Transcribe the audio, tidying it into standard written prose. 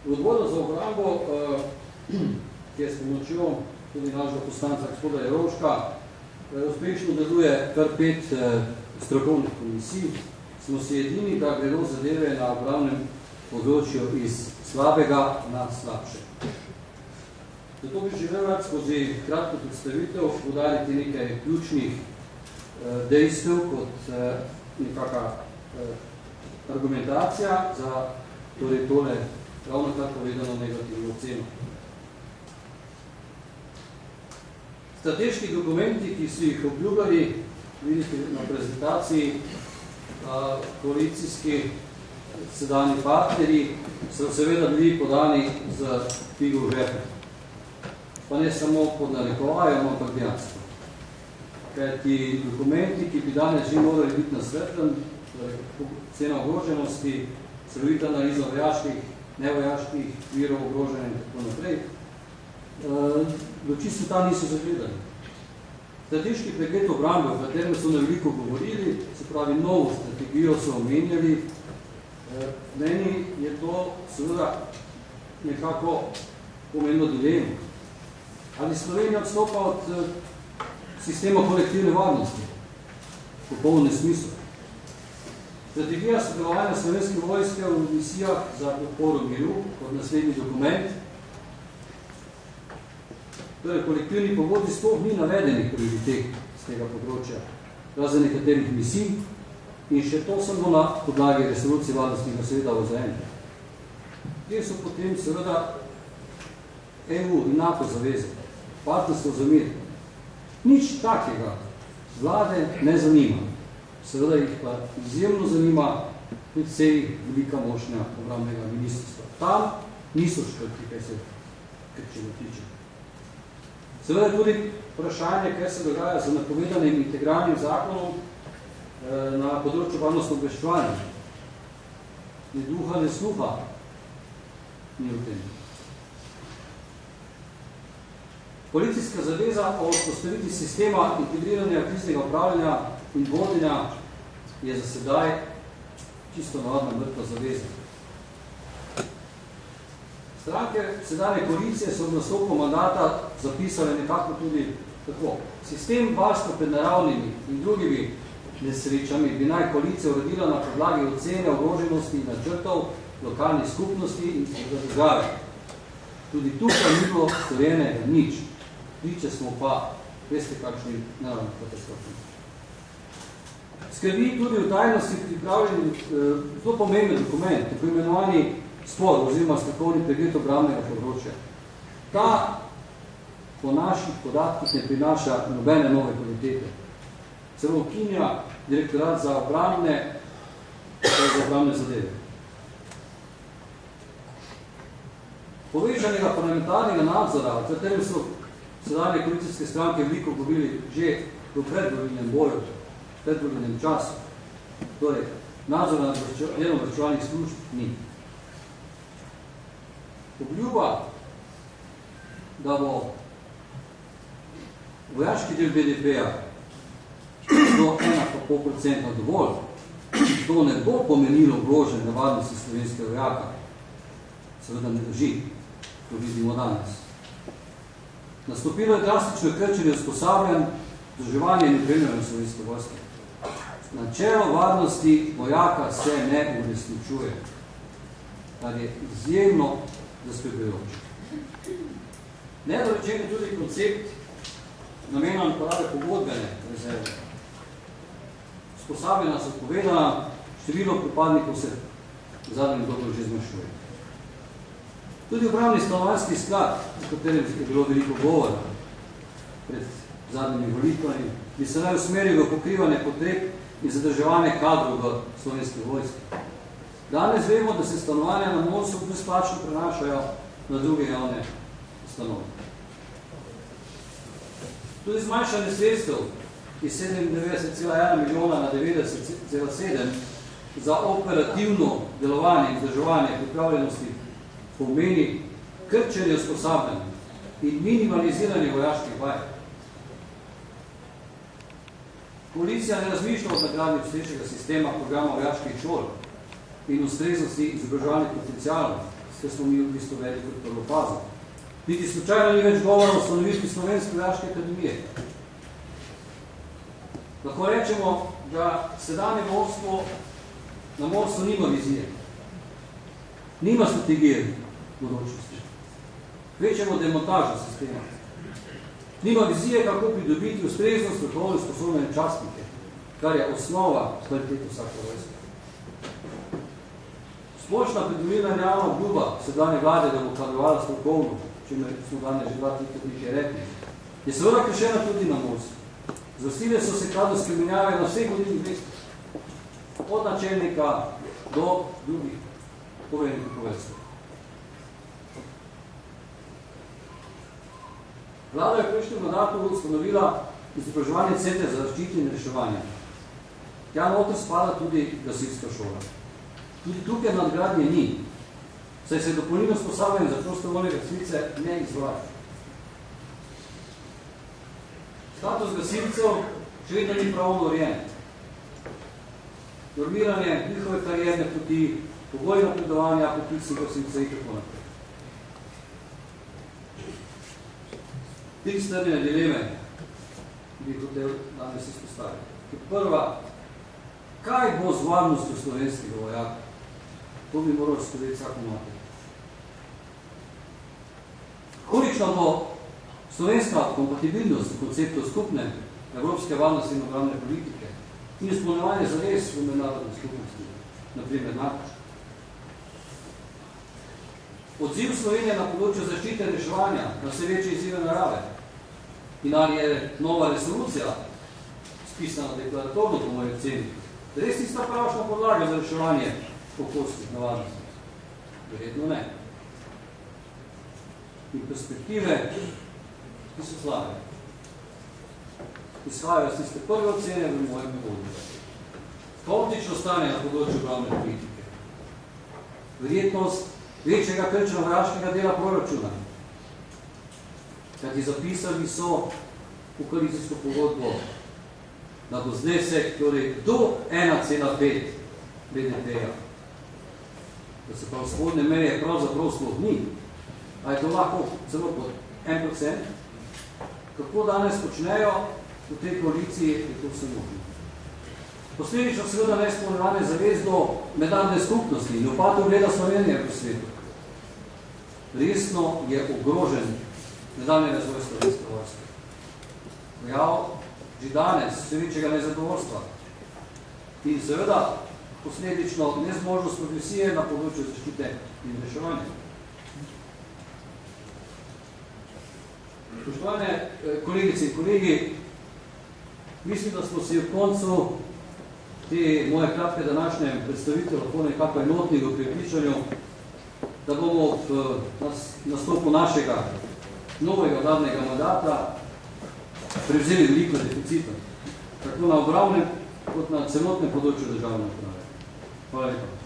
V odboru za obrambo, ki je s pomočjo tudi našega poslanca gospoda Jerovška, uspešno deluje kar 5 strokovnih komisij, smo si edini, da gredo zadeve na obrambnem področju iz slabega na slabše. Zato bi želel rad skozi kratko predstavitev podariti nekaj ključnih dejstev kot nekaka argumentacija za torej tole ravno kar povedano negativno oceno. Strateški dokumenti, ki so jih obljubljali, vidite na prezentaciji, koalicijski sedanji partnerji, so seveda bili podani z figo v žepe. Pa ne samo pod narekovajem, ampak dejansko. Kajti dokumenti, ki bi danes že morali biti na svetlem, cena ogroženosti, celovita analiza vojaških, nevojaških virov ogroženja in tako naprej, luči sveta niso zagledali. Strateški pregled obrambe, v katerem so na veliko govorili, se pravi novo strategijo so omenjali, meni je to seveda nekako pomenilo dilemo. Ali Slovenija odstopa od sistema kolektivne varnosti? Popolno nesmisel. Strategija sodelovanja slovenske vojske v misijah za podporo miru kot naslednji dokument. Torej, kolektivni pogodbi sploh ni navedenih prioritet z tega področja, razen nekaterih misij in še to samo na podlagi resolucije varnostnega sveta OZN. Kje so potem seveda EU in NATO zaveze, partnerstvo za mir. Nič takega vlade ne zanima. Seveda jih pa izjemno zanima tudi vsej velika mošnja obrambnega ministrstva. Tam niso škrti, kaj se krčilo tiče. Seveda tudi vprašanje, kaj se dogaja z napovedanim integralnim zakonom na področju varnostno-obveščevanja. Ni duha, ne sluha. Ni v tem. Policijska zaveza o vzpostavitvi sistema integriranja kriznega upravljanja in vodenja je za sedaj čisto navadna mrtva zaveza. Stranke sedanje koalicije so v nastopu mandata zapisale nekako tudi tako. Sistem varstva pred naravnimi in drugimi nesrečami bi naj koalicija uredila na podlagi ocene ogroženosti in načrtov lokalnih skupnosti in države. Tudi tukaj ni bilo storjenega nič. Priče smo pa, veste, kakšni naravni katastrofi. Skrbi tudi v tajnosti pripravljeni zelo pomemben dokument, tako imenovani spor oziroma strokovni pregled obrambnega področja. Ta po naših podatkih ne prinaša nobene nove kvalitete. Celo ukinja direktorat za obrambne zadeve. Povečanega parlamentarnega nadzora, v katerem so sedanje koalicijske stranke veliko govorili že v predvolilnem boju, v predvolilnem času. Torej, nadzor nad obveščevalnih služb ni. Obljuba, da bo vojaški del BDP-ja do 1,5% dovolj, to ne bo pomenilo ogrožen nevarnosti slovenskega vojaka. Seveda ne drži, to vidimo danes. Nastopilo je drastično krčenje usposabljanj, vzdrževanje in opremljanje slovenske vojske. Načelo varnosti vojaka se ne uresničuje, kar je izjemno zaskrbljujoče. Nedorečen je tudi koncept namena uporabe pogodbene rezerve. Usposabljanja so povedana, število pripadnikov se v zadnjem dobu že zmanjšuje. Tudi upravni stanovanjski sklad, o katerem je bilo veliko govora pred zadnjimi volitvami, bi se naj usmeril v pokrivanje potreb in zadrževanje kadrov v slovenski vojski. Danes vemo, da se stanovanja na MORS-u brezplačno prenašajo na druge javne ustanove. Tudi zmanjšanje sredstev iz 97,1 milijona na 90,7 za operativno delovanje in vzdrževanje pripravljenosti pomeni krčenje usposabljanja in minimaliziranje vojaških vaj. Koalicija ne razmišlja o nadgradnji obstoječega sistema programa vojaških šol in ustreznosti izobraževalnih potencialov, se smo mi v bistvu velik kot prvo fazo. Niti slučajno ni več govora o ustanovitvi Slovenske vojaške akademije. Lahko rečemo, da sedanje vodstvo na morstvu nima vizije. Nima strategije bodočnosti. Večemo demontažo sistema. Nima vizije, kako pridobiti ustrezno strokovno sposobne častnike, kar je osnova kvalitete vsake vojske. Splošna pridobljena javna obljuba sedanje vlade, da bo kadrovala strokovno, če smo danes že 2 nekaj rekli, je seveda kršena tudi na morstvu. Zvrstile so se kadrovske menjave na vseh vodilnih mestih, od načelnika do drugih poveljnih poveljstev. Vlada je v prejšnjem mandatu ustanovila izobraževanje centra za zaščito in reševanje. Tja noter spada tudi gasilska šola. Tudi tukaj nadgradnje ni, saj se dopolnilno usposabljanje za prostovoljne gasilce ne izvaja. Status gasilcev še vedno ni pravno urejen. Normiranje njihove karierne poti, pogoji napredovanja, poklicnih gasilcev in tako naprej. 3 strnjene dileme bi hotel danes izpostaviti. Prva, kaj bo z varnostjo slovenskega vojaka? To bi moral skrbeti vsak imate. Kolikšna bo slovenska kompatibilnost v konceptu skupne evropske varnosti in obrambne politike in izpolnjevanje zavez v mednarodni skupnosti, naprimer NATO? Odziv Slovenije na področju zaščite in reševanja na vse večje izzive narave in ali je nova resolucija spisana deklaratorno po mojem oceni, res tista pravšna podlaga za reševanje okoljskih nevarnosti? Verjetno ne. In perspektive, ki so slabe, izhajajo s tiste prve ocene v mojem mevodu. Kaotično stanje na področju obrambne politike. Verjetnost večjega krča vojaškega dela proračuna, kajti zapisali so v koalicijsko pogodbo, da bo znesek, torej do 1,5 BDP-ja, da se prav spodne meje pravzaprav sploh ni, a je to lahko celo pod 1%, kako danes počnejo v tej koaliciji, je to vse možno. Posledično seveda neizpolnjevanje zavez do mednarodne skupnosti in upad ugleda Slovenije v svetu. Resno je ogrožen nadaljnji razvoj slovenske vojske. Pojav že danes vse večjega nezadovoljstva in seveda posledično nezmožnost progresije na področju zaščite in reševanja. Spoštovane kolegice in kolegi, mislim, da smo si v koncu te moje kratke današnje predstavitve lahko nekako enotni v prepričanju, da bomo v nastopu našega novega vladnega mandata prevzeli veliko deficita, tako na obrambnem kot na celotnem področju državne uprave. Hvala lepa.